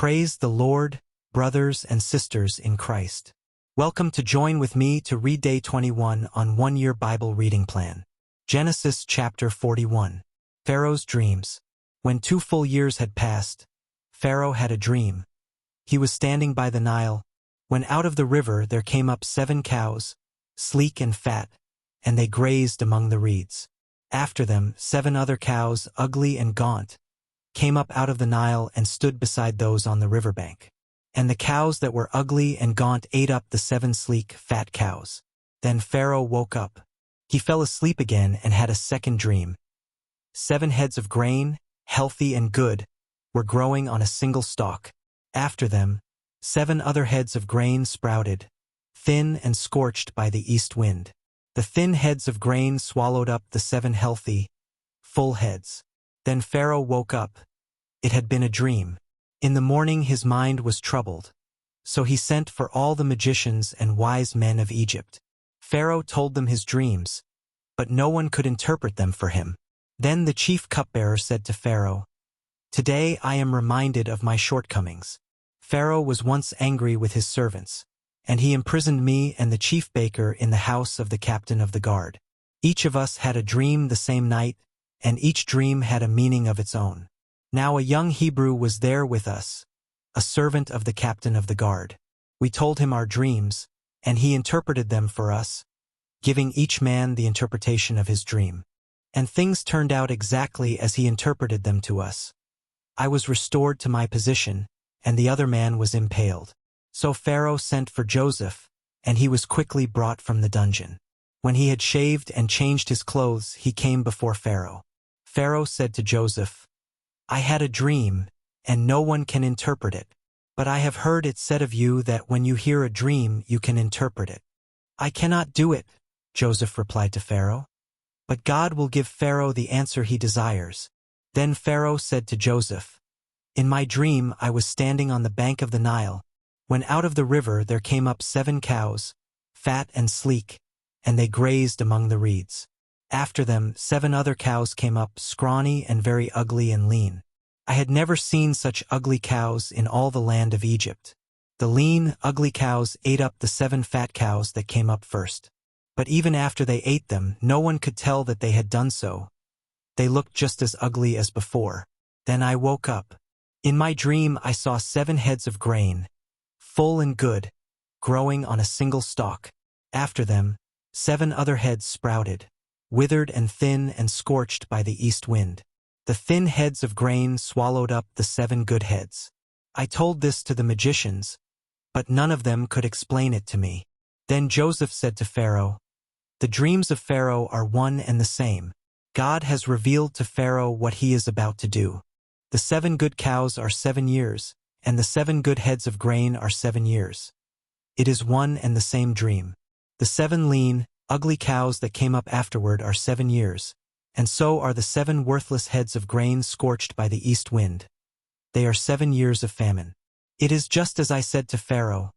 Praise the Lord, brothers and sisters in Christ. Welcome to join with me to read Day 21 on One-Year Bible Reading Plan. Genesis chapter 41. Pharaoh's Dreams. When 2 full years had passed, Pharaoh had a dream. He was standing by the Nile, when out of the river there came up 7 cows, sleek and fat, and they grazed among the reeds. After them 7 other cows, ugly and gaunt, came up out of the Nile and stood beside those on the riverbank. And the cows that were ugly and gaunt ate up the 7 sleek, fat cows. Then Pharaoh woke up. He fell asleep again and had a second dream. 7 heads of grain, healthy and good, were growing on a single stalk. After them, 7 other heads of grain sprouted, thin and scorched by the east wind. The thin heads of grain swallowed up the 7 healthy, full heads. Then Pharaoh woke up. It had been a dream. In the morning his mind was troubled. So he sent for all the magicians and wise men of Egypt. Pharaoh told them his dreams, but no one could interpret them for him. Then the chief cupbearer said to Pharaoh, "Today I am reminded of my shortcomings. Pharaoh was once angry with his servants, and he imprisoned me and the chief baker in the house of the captain of the guard. Each of us had a dream the same night, and each dream had a meaning of its own. Now a young Hebrew was there with us, a servant of the captain of the guard. We told him our dreams, and he interpreted them for us, giving each man the interpretation of his dream. And things turned out exactly as he interpreted them to us. I was restored to my position, and the other man was impaled. So Pharaoh sent for Joseph, and he was quickly brought from the dungeon. When he had shaved and changed his clothes, he came before Pharaoh. Pharaoh said to Joseph, "I had a dream, and no one can interpret it. But I have heard it said of you that when you hear a dream, you can interpret it." "I cannot do it," Joseph replied to Pharaoh. "But God will give Pharaoh the answer he desires." Then Pharaoh said to Joseph, "In my dream I was standing on the bank of the Nile, when out of the river there came up 7 cows, fat and sleek, and they grazed among the reeds. After them 7 other cows came up, scrawny and very ugly and lean. I had never seen such ugly cows in all the land of Egypt. The lean, ugly cows ate up the 7 fat cows that came up first. But even after they ate them, no one could tell that they had done so. They looked just as ugly as before. Then I woke up. In my dream I saw 7 heads of grain, full and good, growing on a single stalk. After them, 7 other heads sprouted, withered and thin and scorched by the east wind. The thin heads of grain swallowed up the 7 good heads. I told this to the magicians, but none of them could explain it to me." Then Joseph said to Pharaoh, "The dreams of Pharaoh are one and the same. God has revealed to Pharaoh what he is about to do. The 7 good cows are 7 years, and the 7 good heads of grain are 7 years. It is one and the same dream. The 7 lean, ugly cows that came up afterward are 7 years, and so are the 7 worthless heads of grain scorched by the east wind. They are 7 years of famine. It is just as I said to Pharaoh.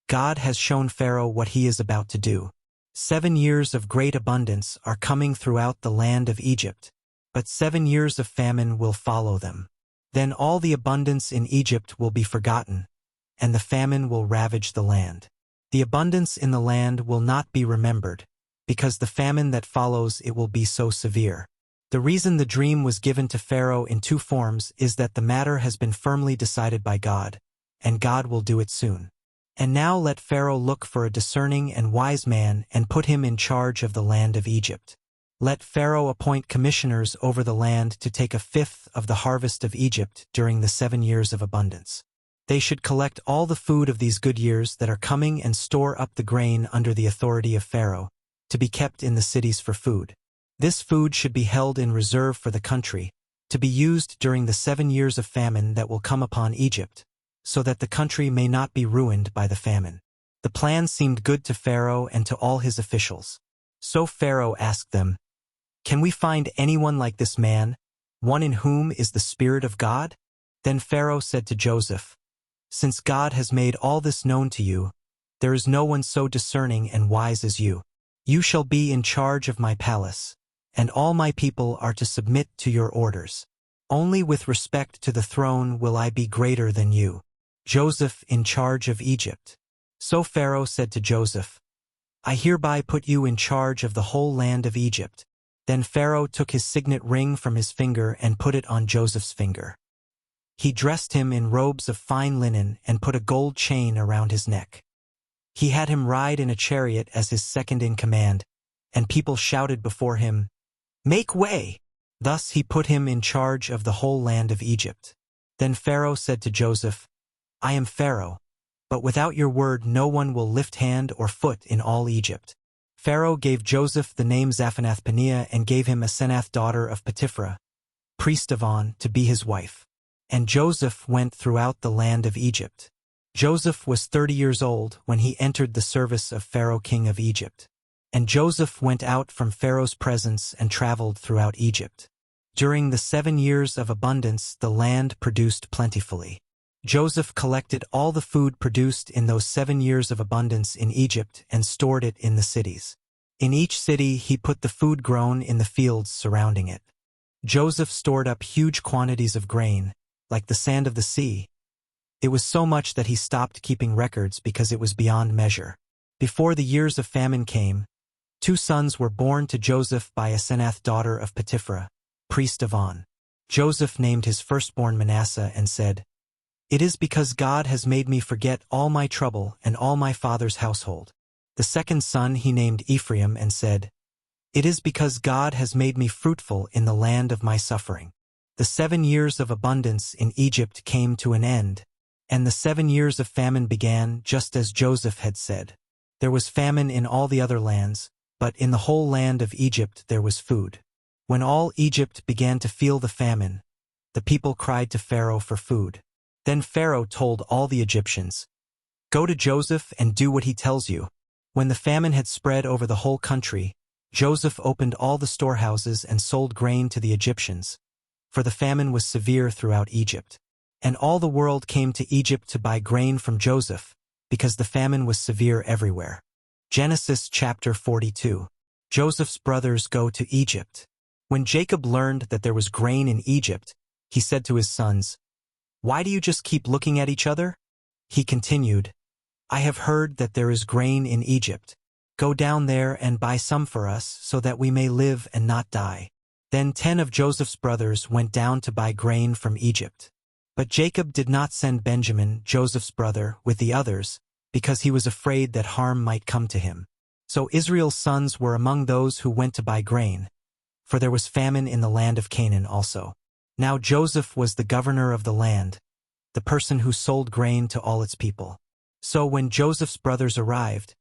God has shown Pharaoh what he is about to do. 7 years of great abundance are coming throughout the land of Egypt, but 7 years of famine will follow them. Then all the abundance in Egypt will be forgotten, and the famine will ravage the land. The abundance in the land will not be remembered, because the famine that follows it will be so severe. The reason the dream was given to Pharaoh in 2 forms is that the matter has been firmly decided by God, and God will do it soon. And now let Pharaoh look for a discerning and wise man and put him in charge of the land of Egypt. Let Pharaoh appoint commissioners over the land to take 1/5 of the harvest of Egypt during the 7 years of abundance. They should collect all the food of these good years that are coming and store up the grain under the authority of Pharaoh, to be kept in the cities for food. This food should be held in reserve for the country, to be used during the 7 years of famine that will come upon Egypt, so that the country may not be ruined by the famine." The plan seemed good to Pharaoh and to all his officials. So Pharaoh asked them, "Can we find anyone like this man, one in whom is the Spirit of God?" Then Pharaoh said to Joseph, "Since God has made all this known to you, there is no one so discerning and wise as you. You shall be in charge of my palace, and all my people are to submit to your orders. Only with respect to the throne will I be greater than you." Joseph in charge of Egypt. So Pharaoh said to Joseph, I hereby put you in charge of the whole land of Egypt. Then Pharaoh took his signet ring from his finger and put it on Joseph's finger. He dressed him in robes of fine linen and put a gold chain around his neck. He had him ride in a chariot as his second in command, and people shouted before him, Make way! Thus he put him in charge of the whole land of Egypt. Then Pharaoh said to Joseph, I am Pharaoh, but without your word no one will lift hand or foot in all Egypt. Pharaoh gave Joseph the name Zaphanath-Paneah and gave him Asenath daughter of Potipharah, priest of On, to be his wife. And Joseph went throughout the land of Egypt. Joseph was 30 years old when he entered the service of Pharaoh king of Egypt. And Joseph went out from Pharaoh's presence and traveled throughout Egypt. During the 7 years of abundance the land produced plentifully. Joseph collected all the food produced in those 7 years of abundance in Egypt and stored it in the cities. In each city he put the food grown in the fields surrounding it. Joseph stored up huge quantities of grain, like the sand of the sea. It was so much that he stopped keeping records because it was beyond measure. Before the years of famine came, 2 sons were born to Joseph by Asenath daughter of Potipharah, priest of On. Joseph named his firstborn Manasseh and said, It is because God has made me forget all my trouble and all my father's household. The second son he named Ephraim and said, It is because God has made me fruitful in the land of my suffering. The 7 years of abundance in Egypt came to an end, and the 7 years of famine began just as Joseph had said. There was famine in all the other lands, but in the whole land of Egypt there was food. When all Egypt began to feel the famine, the people cried to Pharaoh for food. Then Pharaoh told all the Egyptians, Go to Joseph and do what he tells you. When the famine had spread over the whole country, Joseph opened all the storehouses and sold grain to the Egyptians, for the famine was severe throughout Egypt. And all the world came to Egypt to buy grain from Joseph, because the famine was severe everywhere. Genesis chapter 42. Joseph's brothers go to Egypt. When Jacob learned that there was grain in Egypt, he said to his sons, Why do you just keep looking at each other? He continued, I have heard that there is grain in Egypt. Go down there and buy some for us so that we may live and not die. Then 10 of Joseph's brothers went down to buy grain from Egypt. But Jacob did not send Benjamin, Joseph's brother, with the others, because he was afraid that harm might come to him. So Israel's sons were among those who went to buy grain, for there was famine in the land of Canaan also. Now Joseph was the governor of the land, the person who sold grain to all its people. So when Joseph's brothers arrived,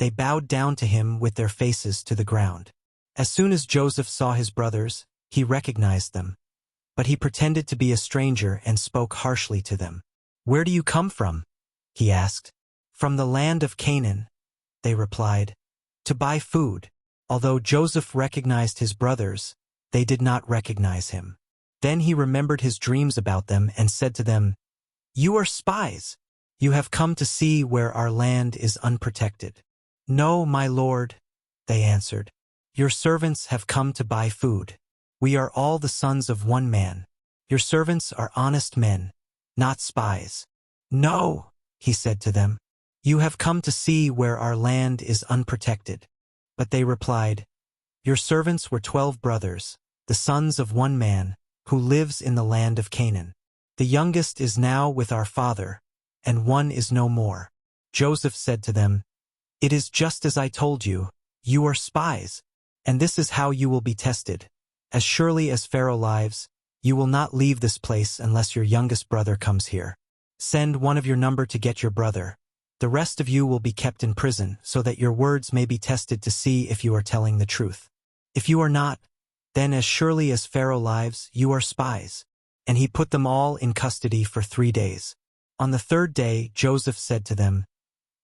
they bowed down to him with their faces to the ground. As soon as Joseph saw his brothers, he recognized them. But he pretended to be a stranger and spoke harshly to them. Where do you come from? He asked. From the land of Canaan, they replied, to buy food. Although Joseph recognized his brothers, they did not recognize him. Then he remembered his dreams about them and said to them, You are spies. You have come to see where our land is unprotected. No, my lord, they answered. Your servants have come to buy food. We are all the sons of one man. Your servants are honest men, not spies. No, he said to them. You have come to see where our land is unprotected. But they replied, Your servants were 12 brothers, the sons of one man, who lives in the land of Canaan. The youngest is now with our father, and one is no more. Joseph said to them, It is just as I told you, you are spies, and this is how you will be tested. As surely as Pharaoh lives, you will not leave this place unless your youngest brother comes here. Send one of your number to get your brother. The rest of you will be kept in prison, so that your words may be tested to see if you are telling the truth. If you are not, then as surely as Pharaoh lives, you are spies. And he put them all in custody for 3 days. On the 3rd day, Joseph said to them,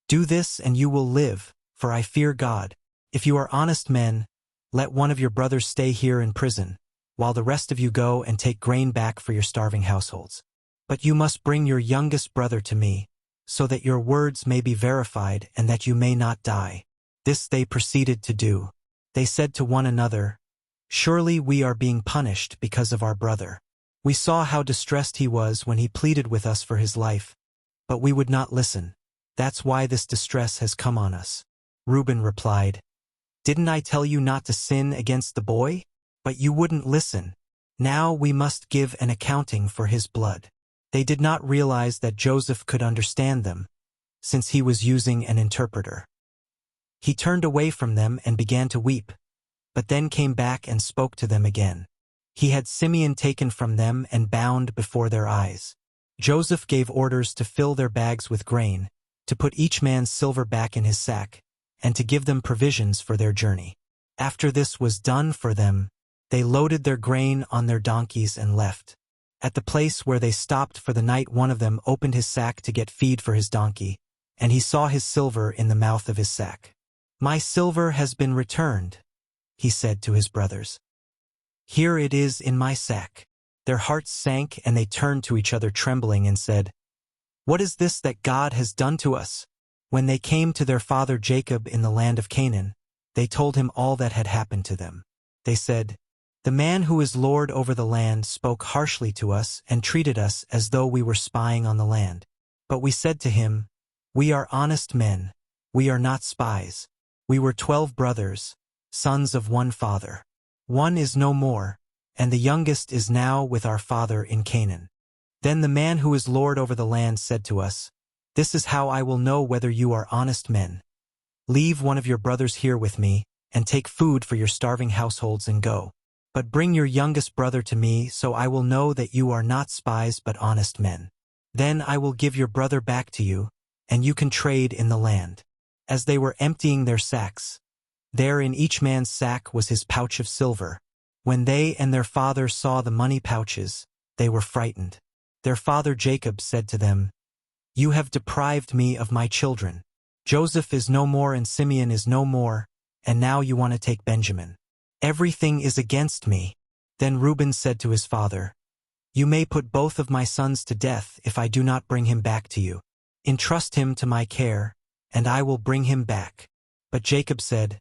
Do this and you will live, for I fear God. If you are honest men, let one of your brothers stay here in prison, while the rest of you go and take grain back for your starving households. But you must bring your youngest brother to me, so that your words may be verified and that you may not die. This they proceeded to do. They said to one another, Surely we are being punished because of our brother. We saw how distressed he was when he pleaded with us for his life, but we would not listen. That's why this distress has come on us." Reuben replied, "Didn't I tell you not to sin against the boy? But you wouldn't listen. Now we must give an accounting for his blood." They did not realize that Joseph could understand them, since he was using an interpreter. He turned away from them and began to weep, but then came back and spoke to them again. He had Simeon taken from them and bound before their eyes. Joseph gave orders to fill their bags with grain, to put each man's silver back in his sack, and to give them provisions for their journey. After this was done for them, they loaded their grain on their donkeys and left. At the place where they stopped for the night, one of them opened his sack to get feed for his donkey, and he saw his silver in the mouth of his sack. "My silver has been returned," he said to his brothers. "Here it is in my sack." Their hearts sank and they turned to each other trembling and said, "What is this that God has done to us?" When they came to their father Jacob in the land of Canaan, they told him all that had happened to them. They said, "The man who is lord over the land spoke harshly to us and treated us as though we were spying on the land. But we said to him, 'We are honest men, we are not spies. We were 12 brothers, sons of one father. One is no more, and the youngest is now with our father in Canaan.' Then the man who is lord over the land said to us, 'This is how I will know whether you are honest men. Leave one of your brothers here with me, and take food for your starving households and go. But bring your youngest brother to me, so I will know that you are not spies but honest men. Then I will give your brother back to you, and you can trade in the land.' As they were emptying their sacks, there in each man's sack was his pouch of silver. When they and their father saw the money pouches, they were frightened. Their father Jacob said to them, 'You have deprived me of my children. Joseph is no more and Simeon is no more, and now you want to take Benjamin. Everything is against me.' Then Reuben said to his father, 'You may put both of my sons to death if I do not bring him back to you. Entrust him to my care, and I will bring him back.' But Jacob said,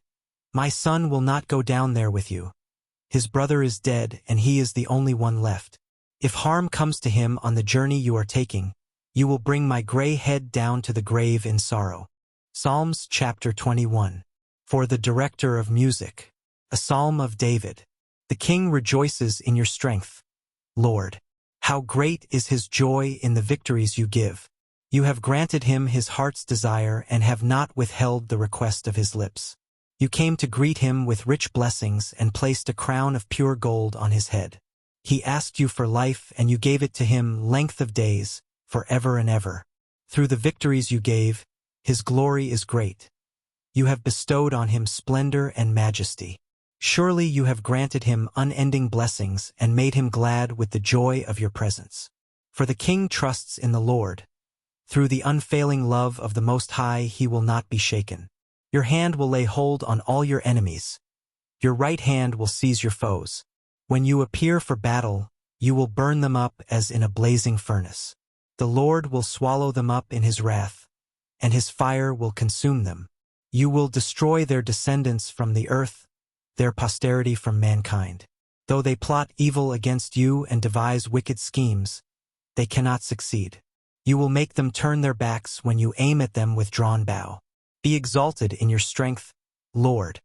'My son will not go down there with you. His brother is dead, and he is the only one left. If harm comes to him on the journey you are taking, you will bring my gray head down to the grave in sorrow.'" Psalms chapter 21. For the director of music, a psalm of David. The king rejoices in your strength, Lord. How great is his joy in the victories you give. You have granted him his heart's desire and have not withheld the request of his lips. You came to greet him with rich blessings and placed a crown of pure gold on his head. He asked you for life, and you gave it to him, length of days, forever and ever. Through the victories you gave, his glory is great. You have bestowed on him splendor and majesty. Surely you have granted him unending blessings and made him glad with the joy of your presence. For the king trusts in the Lord. Through the unfailing love of the Most High he will not be shaken. Your hand will lay hold on all your enemies. Your right hand will seize your foes. When you appear for battle, you will burn them up as in a blazing furnace. The Lord will swallow them up in his wrath, and his fire will consume them. You will destroy their descendants from the earth, their posterity from mankind. Though they plot evil against you and devise wicked schemes, they cannot succeed. You will make them turn their backs when you aim at them with drawn bow. Be exalted in your strength, Lord.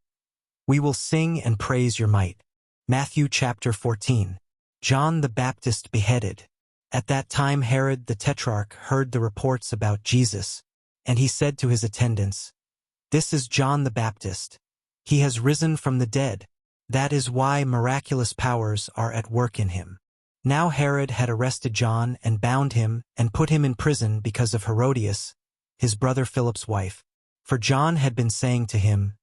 We will sing and praise your might. Matthew chapter 14. John the Baptist beheaded. At that time Herod the Tetrarch heard the reports about Jesus, and he said to his attendants, "This is John the Baptist. He has risen from the dead. That is why miraculous powers are at work in him." Now Herod had arrested John and bound him and put him in prison because of Herodias, his brother Philip's wife. For John had been saying to him,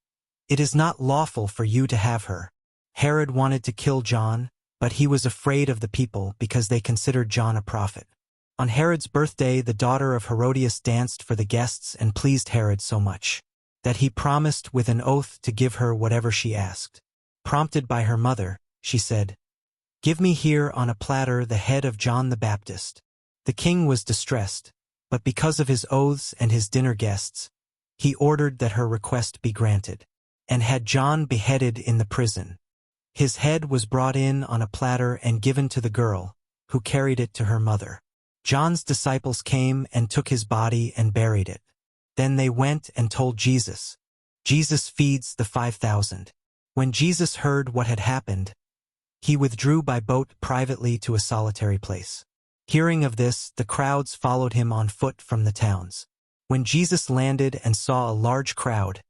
"It is not lawful for you to have her." Herod wanted to kill John, but he was afraid of the people because they considered John a prophet. On Herod's birthday, the daughter of Herodias danced for the guests and pleased Herod so much that he promised with an oath to give her whatever she asked. Prompted by her mother, she said, "Give me here on a platter the head of John the Baptist." The king was distressed, but because of his oaths and his dinner guests, he ordered that her request be granted, and had John beheaded in the prison. His head was brought in on a platter and given to the girl, who carried it to her mother. John's disciples came and took his body and buried it. Then they went and told Jesus. Jesus feeds the 5,000. When Jesus heard what had happened, he withdrew by boat privately to a solitary place. Hearing of this, the crowds followed him on foot from the towns. When Jesus landed and saw a large crowd,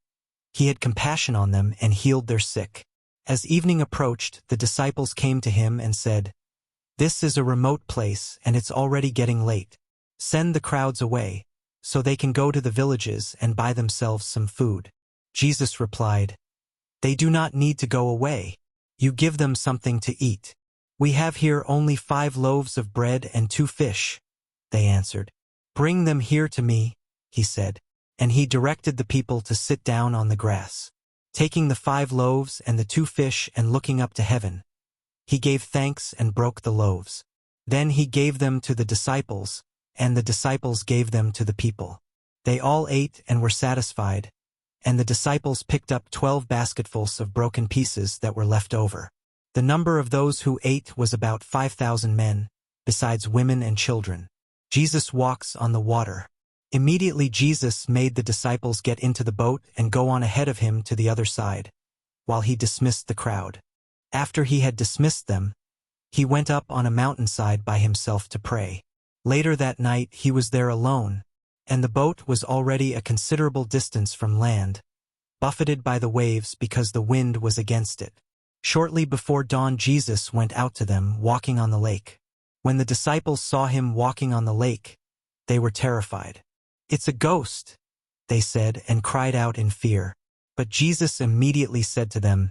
he had compassion on them and healed their sick. As evening approached, the disciples came to him and said, "This is a remote place and it's already getting late. Send the crowds away, so they can go to the villages and buy themselves some food." Jesus replied, "They do not need to go away. You give them something to eat." "We have here only 5 loaves of bread and 2 fish," they answered. "Bring them here to me," he said, and he directed the people to sit down on the grass. Taking the 5 loaves and the 2 fish and looking up to heaven, he gave thanks and broke the loaves. Then he gave them to the disciples, and the disciples gave them to the people. They all ate and were satisfied, and the disciples picked up 12 basketfuls of broken pieces that were left over. The number of those who ate was about 5,000 men, besides women and children. Jesus walks on the water. Immediately Jesus made the disciples get into the boat and go on ahead of him to the other side, while he dismissed the crowd. After he had dismissed them, he went up on a mountainside by himself to pray. Later that night he was there alone, and the boat was already a considerable distance from land, buffeted by the waves because the wind was against it. Shortly before dawn Jesus went out to them walking on the lake. When the disciples saw him walking on the lake, they were terrified. "It's a ghost," they said, and cried out in fear. But Jesus immediately said to them,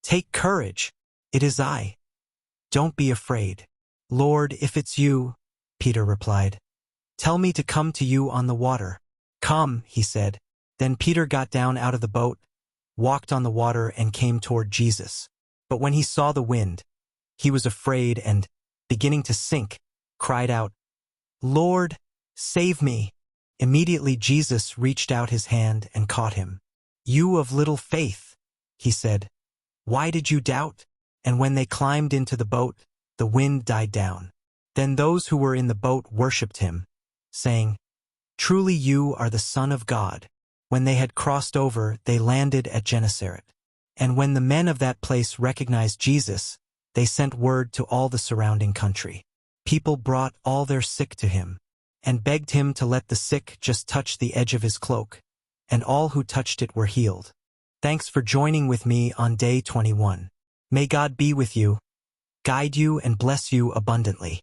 "Take courage, it is I. Don't be afraid." "Lord, if it's you," Peter replied, "tell me to come to you on the water." "Come," he said. Then Peter got down out of the boat, walked on the water and came toward Jesus. But when he saw the wind, he was afraid and, beginning to sink, cried out, "Lord, save me." Immediately Jesus reached out his hand and caught him. "You of little faith," he said, "why did you doubt?" And when they climbed into the boat, the wind died down. Then those who were in the boat worshipped him, saying, "Truly you are the Son of God." When they had crossed over, they landed at Gennesaret. And when the men of that place recognized Jesus, they sent word to all the surrounding country. People brought all their sick to him, and begged him to let the sick just touch the edge of his cloak, and all who touched it were healed. Thanks for joining with me on day 21. May God be with you, guide you and bless you abundantly.